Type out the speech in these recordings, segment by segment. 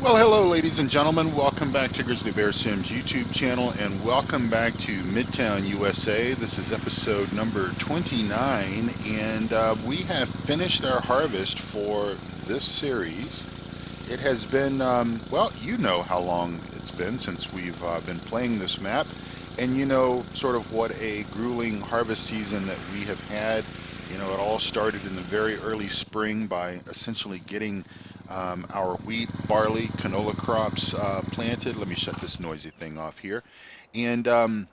Well, hello, ladies and gentlemen. Welcome back to Grizzly Bear Sim's YouTube channel, and welcome back to Midtown USA. This is episode number 29, and we have finished our harvest for this series. It has been, well, you know how long it's been since we've been playing this map, and you know sort of what a grueling harvest season that we have had. You know, it all started in the very early spring by essentially getting our wheat, barley, canola crops planted. Let me shut this noisy thing off here, and um,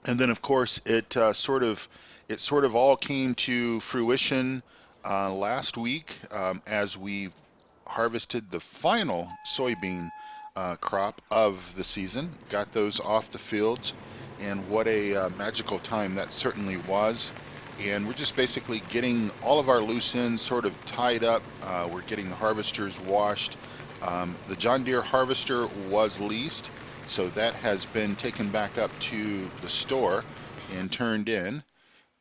and then of course it sort of all came to fruition last week as we harvested the final soybean crop of the season. Got those off the fields, and what a magical time that certainly was. And we're just basically getting all of our loose ends sort of tied up. We're getting the harvesters washed. The John Deere harvester was leased, so that has been taken back up to the store and turned in.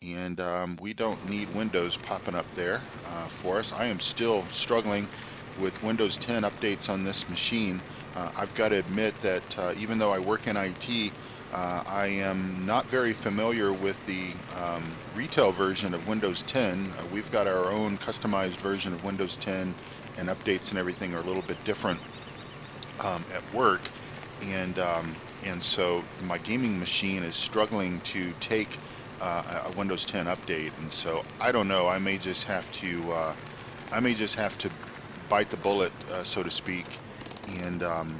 And we don't need Windows popping up there for us. I am still struggling with Windows 10 updates on this machine. I've got to admit that even though I work in IT, I am not very familiar with the retail version of Windows 10. We've got our own customized version of Windows 10, and updates and everything are a little bit different at work. And so my gaming machine is struggling to take a Windows 10 update, and so I don't know. I may just have to bite the bullet, so to speak, and um,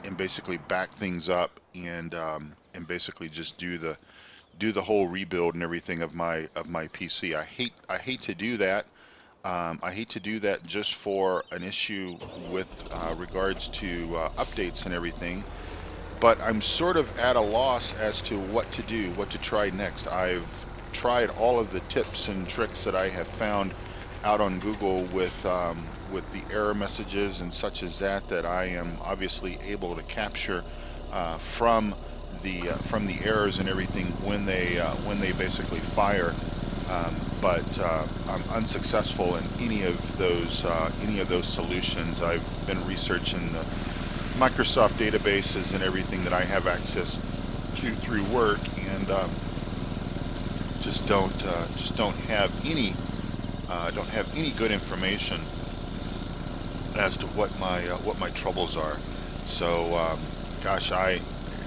and basically back things up and basically just do the whole rebuild and everything of my PC. I hate to do that. I hate to do that just for an issue with regards to updates and everything, but I'm sort of at a loss as to what to do, what to try next. I've tried all of the tips and tricks that I have found out on Google with the error messages and such as that that I am obviously able to capture from the errors and everything when they basically fire. But I'm unsuccessful in any of those solutions. I've been researching the Microsoft databases and everything that I have access to through work, and just don't have any good information as to what my troubles are. So gosh, I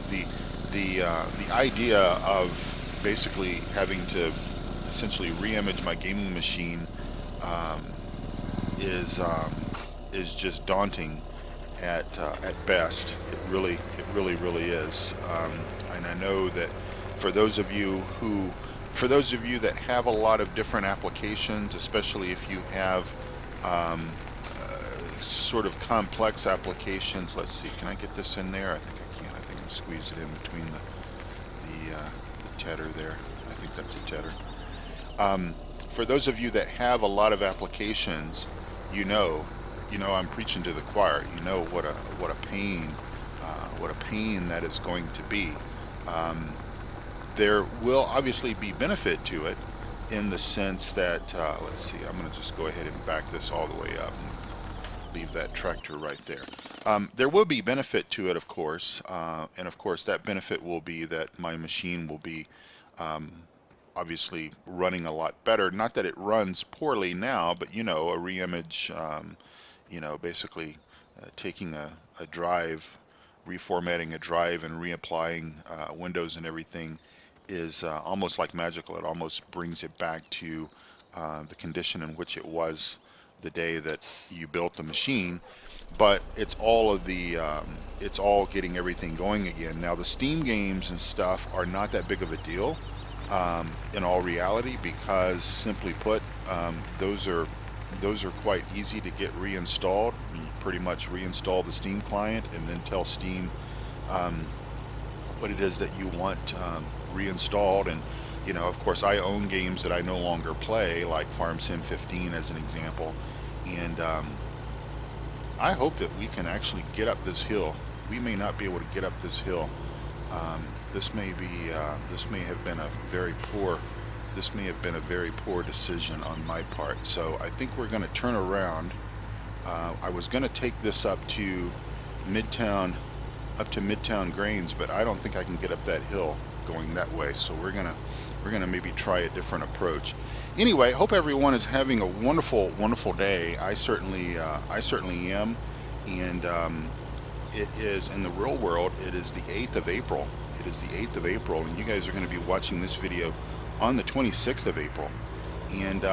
the the idea of basically having to essentially re-image my gaming machine um, is just daunting at best. It really is. And I know that for those of you who, for those of you that have a lot of different applications, especially if you have um, sort of complex applications. Let's see, can I get this in there? I think I can. I think I can squeeze it in between the tedder there. I think that's a tedder. Um, for those of you that have a lot of applications, you know, I'm preaching to the choir. You know what a pain that is going to be. Um, there will obviously be benefit to it in the sense that let's see, I'm going to just go ahead and back this all the way up and leave that tractor right there. There will be benefit to it, of course, and of course that benefit will be that my machine will be um, obviously running a lot better. Not that it runs poorly now, but you know, a reimage, basically taking a drive, reformatting a drive and reapplying Windows and everything is almost like magical. It almost brings it back to the condition in which it was the day that you built the machine. But it's all getting everything going again. Now the Steam games and stuff are not that big of a deal in all reality, because simply put, those are quite easy to get reinstalled. You pretty much reinstall the Steam client and then tell Steam um, what it is that you want reinstalled. And of course, I own games that I no longer play, like Farm Sim 15 as an example. And I hope that we can actually get up this hill. We may not be able to get up this hill. This may have been a very poor decision on my part. So I think we're going to turn around I was going to take this Midtown, up to Midtown Grains, but I don't think I can get up that hill going that way. So we're gonna maybe try a different approach. Anyway, hope everyone is having a wonderful day. I certainly am, and it is in the real world. It is the 8th of April. It is the 8th of April, and you guys are going to be watching this video on the 26th of April. And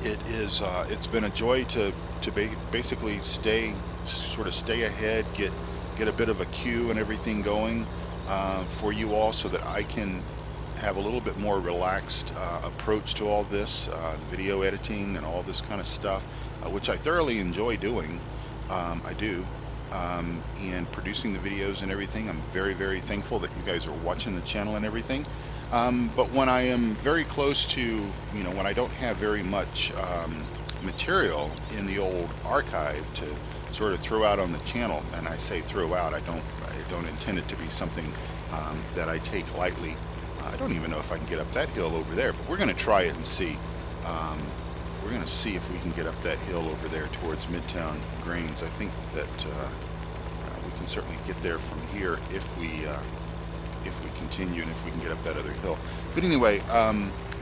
it's been a joy to basically stay ahead, get a bit of a queue and everything going for you all, so that I can have a little bit more relaxed approach to all this video editing and all this kind of stuff, which I thoroughly enjoy doing. I do, and producing the videos and everything. I'm very thankful that you guys are watching the channel and everything. But when I am very close to, when I don't have very much material in the old archive to sort of throw out on the channel, and I say throw out, I don't intend it to be something that I take lightly. I don't even know if I can get up that hill over there, but we're going to try it and see. We're going to see if we can get up that hill over there towards Midtown Grains. I think that we can certainly get there from here if we continue, and if we can get up that other hill. But anyway,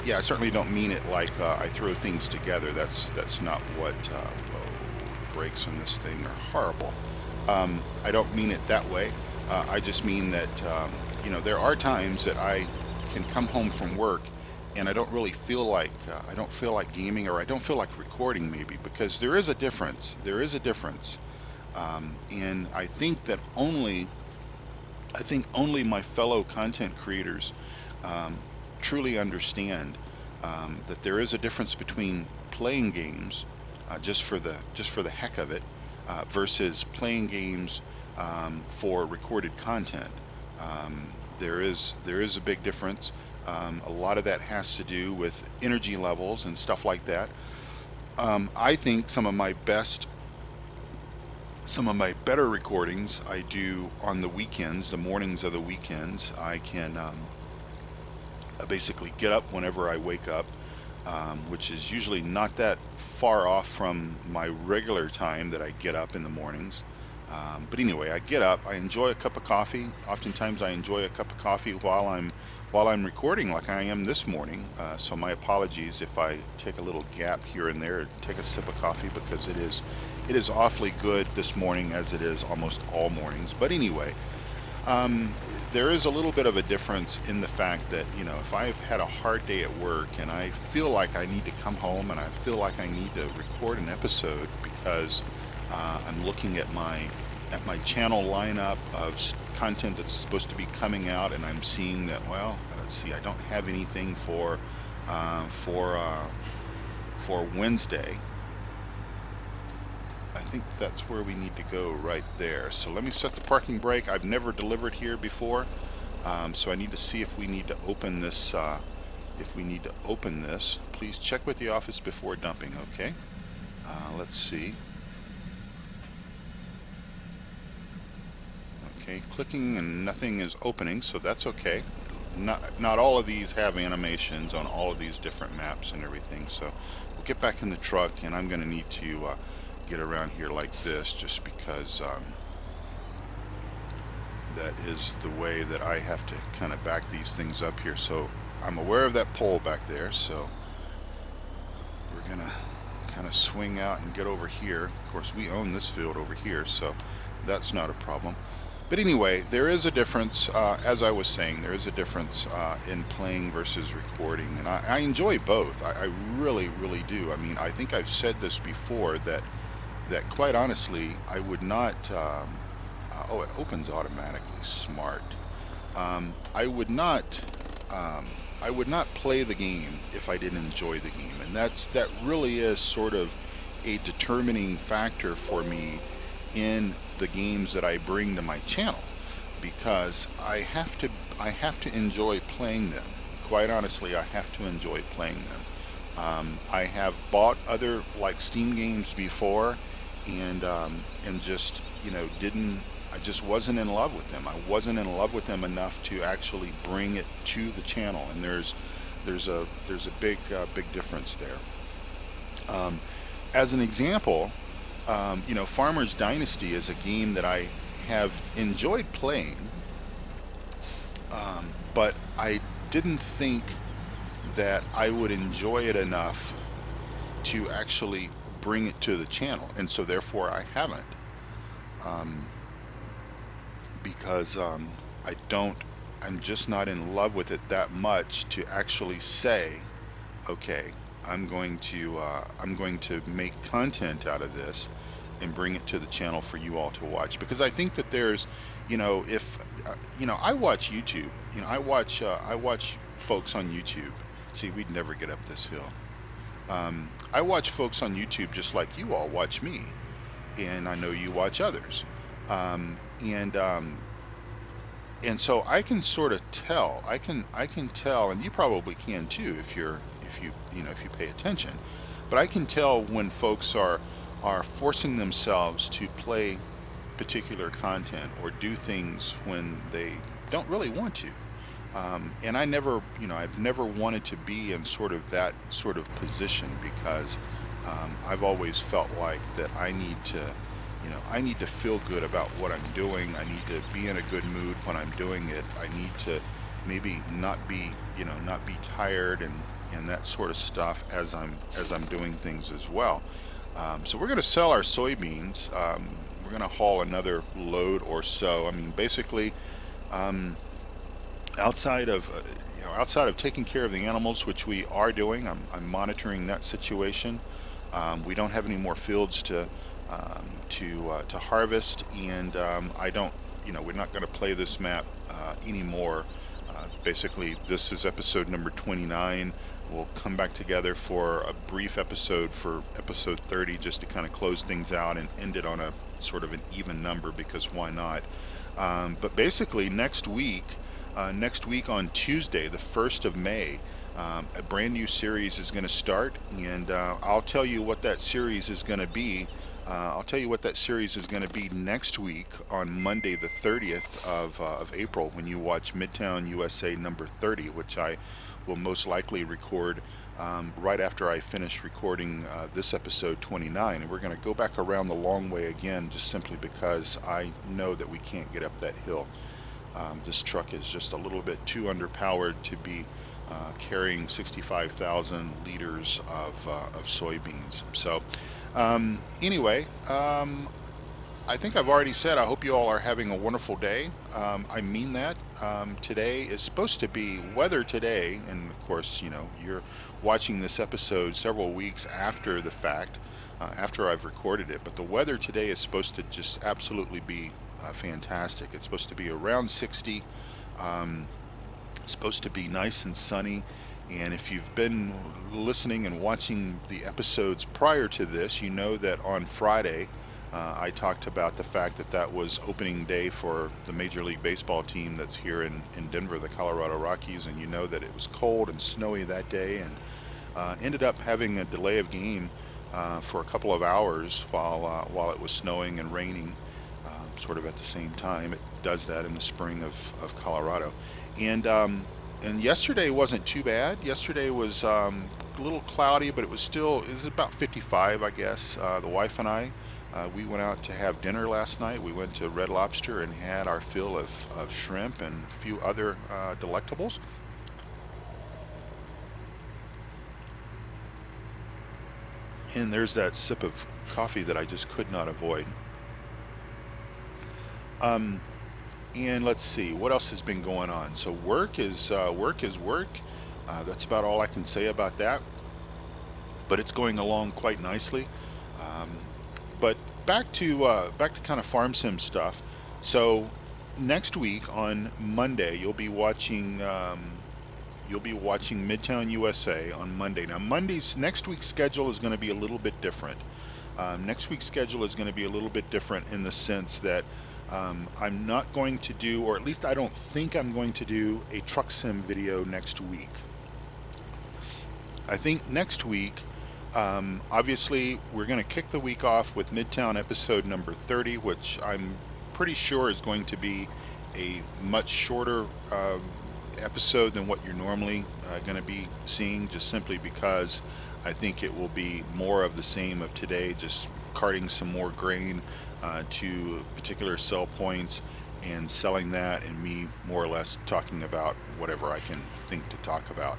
yeah, I certainly don't mean it like I throw things together. That's not what brakes on this thing are horrible. I don't mean it that way. I just mean that there are times that I can come home from work and I don't really feel like gaming, or I don't feel like recording, maybe, because there is a difference. And I think only my fellow content creators truly understand that there is a difference between playing games just for the heck of it versus playing games for recorded content. There is a big difference. A lot of that has to do with energy levels and stuff like that. I think some of my better recordings I do on the weekends, the mornings of the weekends. I can basically get up whenever I wake up, which is usually not that far off from my regular time that I get up in the mornings. But anyway, I get up, I enjoy a cup of coffee. Oftentimes I enjoy a cup of coffee while I'm recording, like I am this morning. So my apologies if I take a little gap here and there, take a sip of coffee, because it is awfully good this morning, as it is almost all mornings. But anyway, there is a little bit of a difference in the fact that, if I've had a hard day at work and I feel like I need to come home and I feel like I need to record an episode, because I'm looking at my channel lineup of content that's supposed to be coming out, and I'm seeing that, well, let's see, I don't have anything for Wednesday. I think that's where we need to go, right there. So let me set the parking brake. I've never delivered here before, so I need to see if we need to open this. Please check with the office before dumping. Okay. Let's see. Okay, clicking and nothing is opening, so that's okay. Not all of these have animations on all of these different maps and everything. So we'll get back in the truck, and I'm going to need to get around here like this, just because that is the way that I have to kind of back these things up here. So I'm aware of that pole back there, so we're gonna kind of swing out and get over here. Of course, we own this field over here, so that's not a problem. But anyway, there is a difference, as I was saying, there is a difference in playing versus recording, and I enjoy both. I really do. I mean, I think I've said this before, that quite honestly, I would not, oh, it opens automatically, smart. I would not play the game if I didn't enjoy the game, and that really is sort of a determining factor for me in the games that I bring to my channel, because I have to enjoy playing them. Quite honestly, I have to enjoy playing them. I have bought other like Steam games before, and just I just wasn't in love with them. I wasn't in love with them enough to actually bring it to the channel, and there's a big difference there. as an example, Farmer's Dynasty is a game that I have enjoyed playing, but I didn't think that I would enjoy it enough to actually bring it to the channel, and so therefore I haven't, um, because I don't. I'm just not in love with it that much to actually say, okay, I'm going to make content out of this and bring it to the channel for you all to watch, because I think that there's, if I watch YouTube, I watch folks on YouTube. See, we'd never get up this hill. I watch folks on YouTube just like you all watch me, and I know you watch others. And so I can sort of tell. I can tell, and you probably can too if you pay attention. But I can tell when folks are forcing themselves to play particular content or do things when they don't really want to. And I've never wanted to be in sort of that sort of position, because I've always felt like that I need to feel good about what I'm doing. I need to be in a good mood when I'm doing it. I need to maybe not be tired and that sort of stuff as I'm doing things as well. So we're going to sell our soybeans. We're going to haul another load or so. I mean, basically, um, outside of taking care of the animals, which we are doing, I'm monitoring that situation. We don't have any more fields to harvest, and I don't, we're not going to play this map anymore. Basically, this is episode number 29. We'll come back together for a brief episode for episode 30, just to kind of close things out and end it on a sort of an even number, because why not? But basically, next week on Tuesday, the 1st of May, a brand new series is going to start, and I'll tell you what that series is going to be. I'll tell you what that series is going to be next week on Monday, the 30th of April, when you watch Midtown USA number 30, which I will most likely record right after I finish recording this episode 29. And we're going to go back around the long way again, just simply because I know that we can't get up that hill. This truck is just a little bit too underpowered to be carrying 65,000 liters of soybeans. So anyway, I think I've already said I hope you all are having a wonderful day. I mean that. Today is supposed to be weather today, and of course, you're watching this episode several weeks after the fact, after I've recorded it. But the weather today is supposed to just absolutely be fantastic. It's supposed to be around 60. It's supposed to be nice and sunny. And if you've been listening and watching the episodes prior to this, you know that on Friday I talked about the fact that was opening day for the Major League Baseball team that's here in Denver, the Colorado Rockies, and you know that it was cold and snowy that day, and ended up having a delay of game for a couple of hours while it was snowing and raining, sort of at the same time. It does that in the spring of Colorado. And yesterday wasn't too bad. Yesterday was a little cloudy, but it was about 55, I guess. The wife and I, we went out to have dinner last night. We went to Red Lobster and had our fill of shrimp and a few other delectables. And there's that sip of coffee that I just could not avoid. And let's see, what else has been going on? So work is work. That's about all I can say about that. But it's going along quite nicely. But back to kind of farm sim stuff. So next week on Monday, you'll be watching Midtown USA on Monday. Now next week's schedule is going to be a little bit different. Next week's schedule is going to be a little bit different in the sense that I'm not going to do, or at least I don't think I'm going to do, a truck sim video next week. I think next week, obviously, we're going to kick the week off with Midtown episode number 30, which I'm pretty sure is going to be a much shorter episode than what you're normally going to be seeing, just simply because I think it will be more of the same of today, just carting some more grain to particular sell points and selling that, and me more or less talking about whatever I can think to talk about,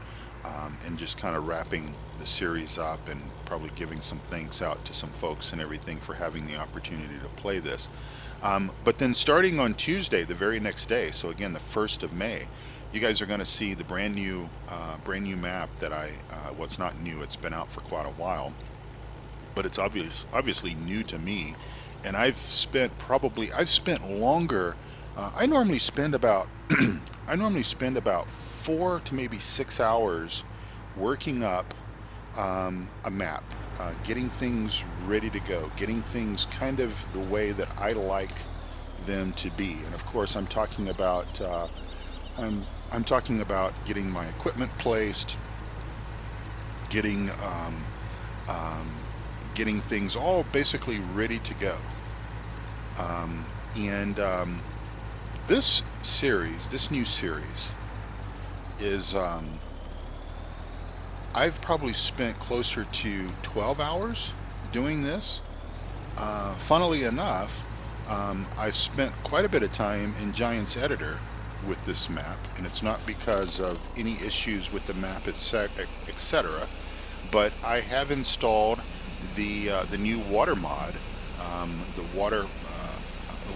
and just kind of wrapping the series up and probably giving some thanks out to some folks and everything for having the opportunity to play this. But then starting on Tuesday, the very next day, so again the 1st of May, you guys are going to see the brand new map that well, it's not new, it's been out for quite a while, but it's obviously new to me. And I've spent longer. I normally spend about I normally spend about 4 to maybe 6 hours working up a map, getting things ready to go, getting things kind of the way that I like them to be. And of course, I'm talking about getting my equipment placed, getting getting things all basically ready to go. And this new series is, I've probably spent closer to 12 hours doing this. Funnily enough, I've spent quite a bit of time in Giants Editor with this map, and it's not because of any issues with the map, etc. But I have installed the new water mod, the water.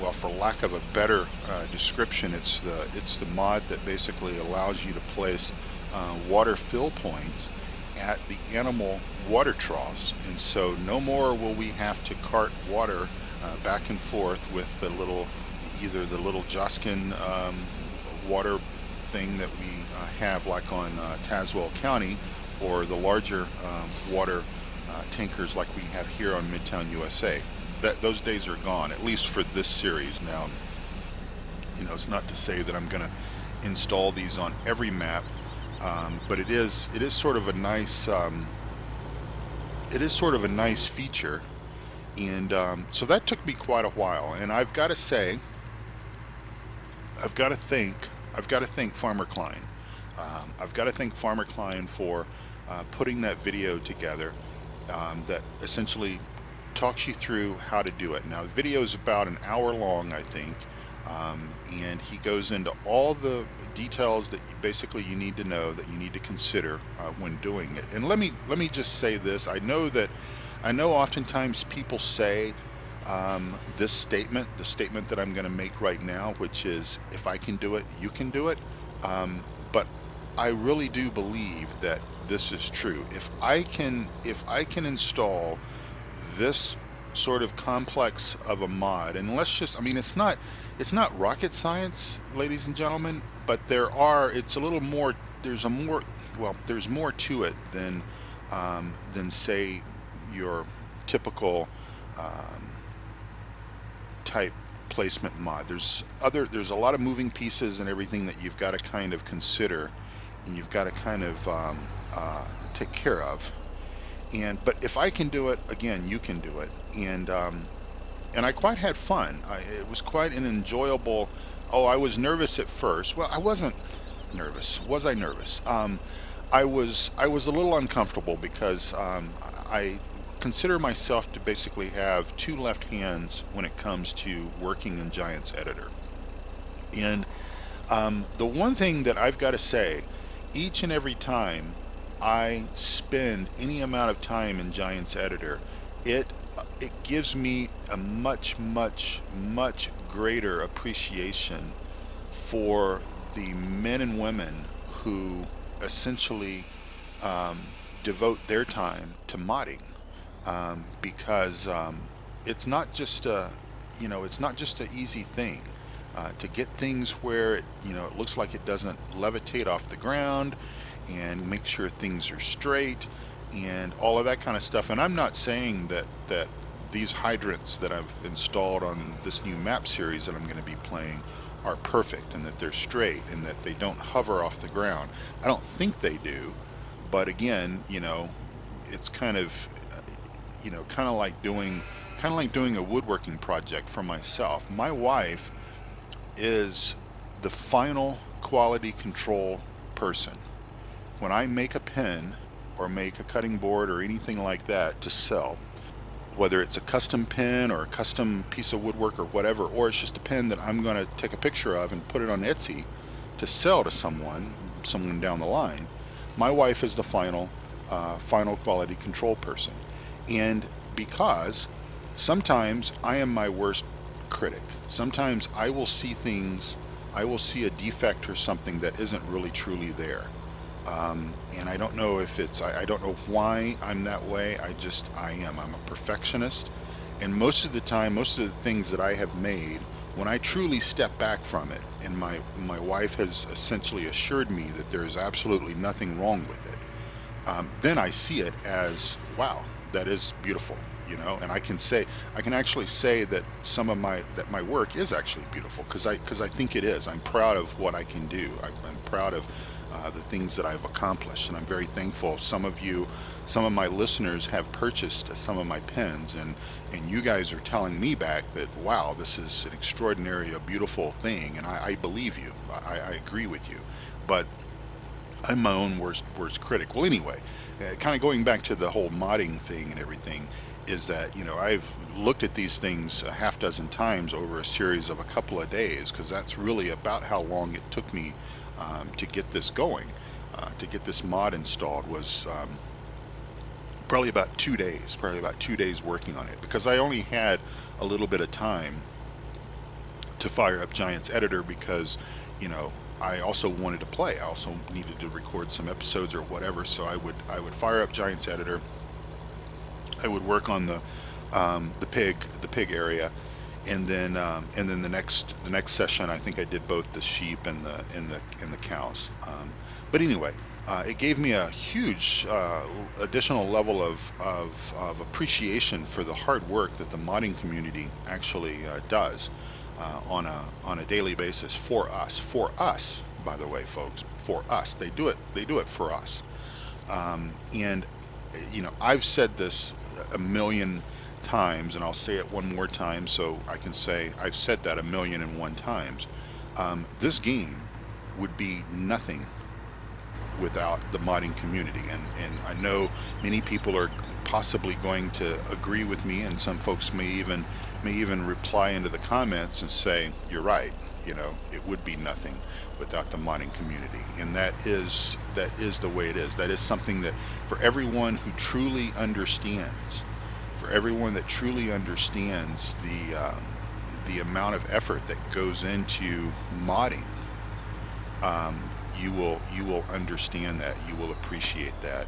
Well, for lack of a better description, it's the mod that basically allows you to place water fill points at the animal water troughs, and so no more will we have to cart water back and forth with either the little Joskin water thing that we have like on Tazewell County, or the larger water tankers like we have here on Midtown USA. Those days are gone, at least for this series. Now, it's not to say that I'm going to install these on every map, but it is sort of a nice feature, and so that took me quite a while. And I've got to thank Farmer Klein. I've got to thank Farmer Klein for putting that video together, that essentially talks you through how to do it. Now, the video is about an hour long, I think, and he goes into all the details that you need to know, that you need to consider when doing it. And let me just say this: I know oftentimes people say this statement, the statement that I'm going to make right now, which is, if I can do it, you can do it. But I really do believe that this is true. If I can install this sort of complex of a mod, and it's not rocket science, ladies and gentlemen, but there's more to it than say your typical type placement mod. There's a lot of moving pieces and everything that you've got to kind of consider, and you've got to kind of take care of. But if I can do it, again, you can do it. And I quite had fun. It was quite an enjoyable. Oh, I was nervous at first. Well, I wasn't nervous. Was I nervous? I was a little uncomfortable because I consider myself to basically have two left hands when it comes to working in Giants Editor. And the one thing that I've got to say, each and every time I spend any amount of time in Giants Editor, it gives me a much greater appreciation for the men and women who essentially devote their time to modding, because it's not just an easy thing to get things where it looks like it doesn't levitate off the ground, and make sure things are straight and all of that kind of stuff. And I'm not saying that these hydrants that I've installed on this new map series that I'm going to be playing are perfect and that they're straight and that they don't hover off the ground. I don't think they do, but again, it's kind of like doing a woodworking project for myself. My wife is the final quality control person. When I make a pen or make a cutting board or anything like that to sell, whether it's a custom pen or a custom piece of woodwork or whatever, or it's just a pen that I'm going to take a picture of and put it on Etsy to sell to someone down the line, my wife is the final quality control person. And because sometimes I am my worst critic. Sometimes I will see things, I will see a defect or something that isn't really truly there. And I don't know if it's, I don't know why I'm that way. I am. I'm a perfectionist. And most of the time, most of the things that I have made, when I truly step back from it, and my wife has essentially assured me that there is absolutely nothing wrong with it, then I see it as, wow, that is beautiful, and I can actually say that my work is actually beautiful because I think it is. I'm proud of what I can do. I'm proud of the things that I've accomplished, and I'm very thankful. Some of my listeners have purchased some of my pens, and you guys are telling me back that, wow, this is an extraordinary, a beautiful thing, and I believe you. I agree with you, but I'm my own worst critic. Well, anyway, kind of going back to the whole modding thing and everything, is that I've looked at these things a half dozen times over a series of a couple of days, because that's really about how long it took me to get this going, to get this mod installed was probably about 2 days working on it, because I only had a little bit of time to fire up Giants Editor, because I also wanted to play. I also needed to record some episodes or whatever, so I would fire up Giants Editor. I would work on the pig area, and then the next session I think I did both the sheep and the cows. But anyway, it gave me a huge additional level of appreciation for the hard work that the modding community actually does on a daily basis for us, by the way, folks, for us. They do it for us. And I've said this a million times, and I'll say it one more time so I can say I've said that 1,000,001 times. This game would be nothing without the modding community, and I know many people are possibly going to agree with me, and some folks may even reply into the comments and say, you're right, it would be nothing without the modding community. And that is the way it is. That is something that for everyone who truly understands, the amount of effort that goes into modding, you will understand that, you will appreciate that,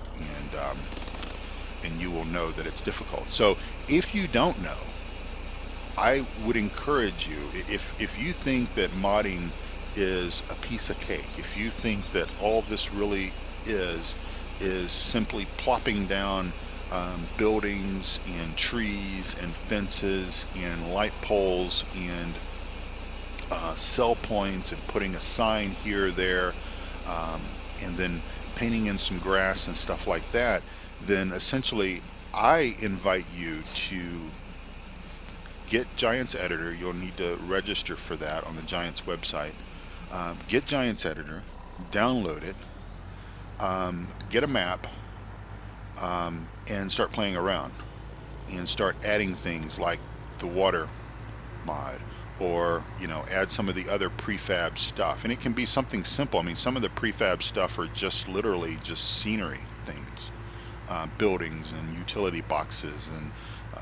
and you will know that it's difficult. So if you don't know, I would encourage you, if you think that modding is a piece of cake, if you think that all this really is simply plopping down buildings and trees and fences and light poles and sell points and putting a sign here or there, and then painting in some grass and stuff like that, then essentially I invite you to get Giants Editor. You'll need to register for that on the Giants website. Get Giants Editor, download it, get a map, and start playing around and start adding things like the water mod, or add some of the other prefab stuff. And it can be something simple. I mean, some of the prefab stuff are just literally just scenery things, buildings and utility boxes and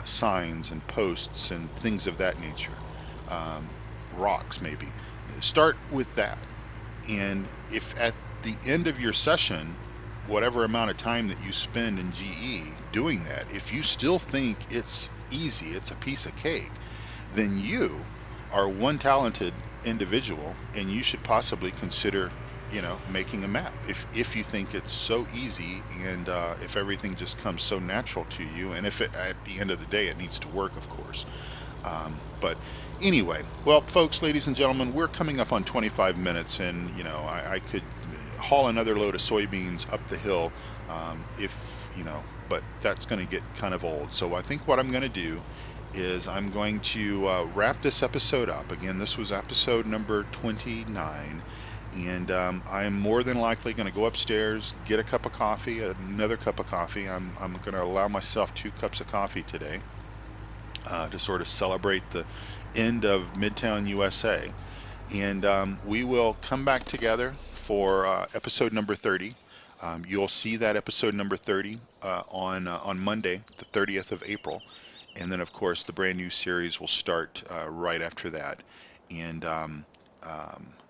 signs and posts and things of that nature, rocks maybe. Start with that, and if at the end of your session, whatever amount of time that you spend in GE doing that, if you still think it's easy, it's a piece of cake, then you are one talented individual, and you should possibly consider making a map if you think it's so easy, and if everything just comes so natural to you, and if at the end of the day it needs to work, of course. But anyway, well, folks, ladies and gentlemen, we're coming up on 25 minutes, and I could haul another load of soybeans up the hill, but that's going to get kind of old. So I think what I'm going to do is I'm going to wrap this episode up. Again, this was episode number 29, And I am more than likely going to go upstairs, get a cup of coffee, another cup of coffee. I'm going to allow myself 2 cups of coffee today to sort of celebrate the end of Midtown USA. And we will come back together for episode number 30. You'll see that episode number 30 on Monday, the 30th of April. And then, of course, the brand new series will start right after that. And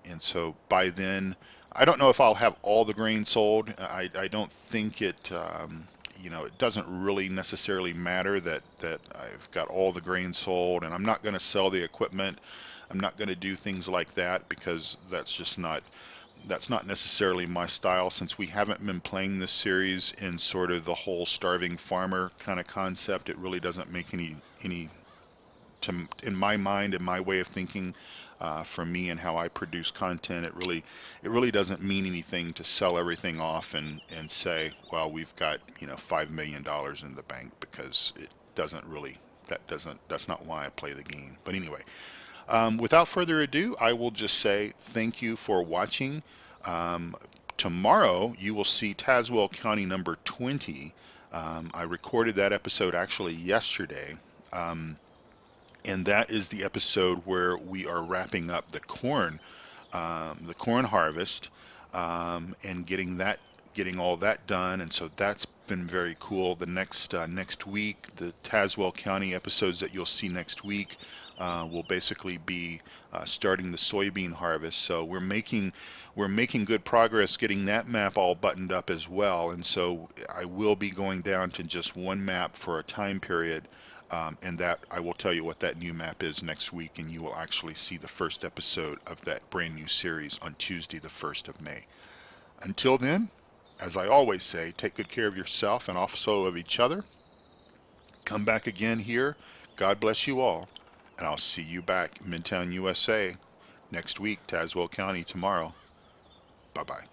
and so by then, I don't know if I'll have all the grain sold. I don't think it. It doesn't really necessarily matter that I've got all the grain sold, and I'm not going to sell the equipment. I'm not going to do things like that because that's not necessarily my style, since we haven't been playing this series in sort of the whole starving farmer kind of concept. It really doesn't make any in my mind and my way of thinking, for me and how I produce content. It really doesn't mean anything to sell everything off and say, well, we've got $5 million in the bank, because it doesn't really that's not why I play the game. But anyway, without further ado, I will just say thank you for watching. Um, Tomorrow, you will see Tazewell County number 20. I recorded that episode actually yesterday. And that is the episode where we are wrapping up the corn harvest, and getting all that done. And so that's been very cool. The next week, the Tazewell County episodes that you'll see next week will basically be starting the soybean harvest. So we're making good progress getting that map all buttoned up as well. And so I will be going down to just one map for a time period. And that I will tell you what that new map is next week, and you will actually see the first episode of that brand new series on Tuesday, the 1st of May. Until then, as I always say, take good care of yourself and also of each other. Come back again here. God bless you all. And I'll see you back in Midtown USA next week, Tazewell County tomorrow. Bye-bye.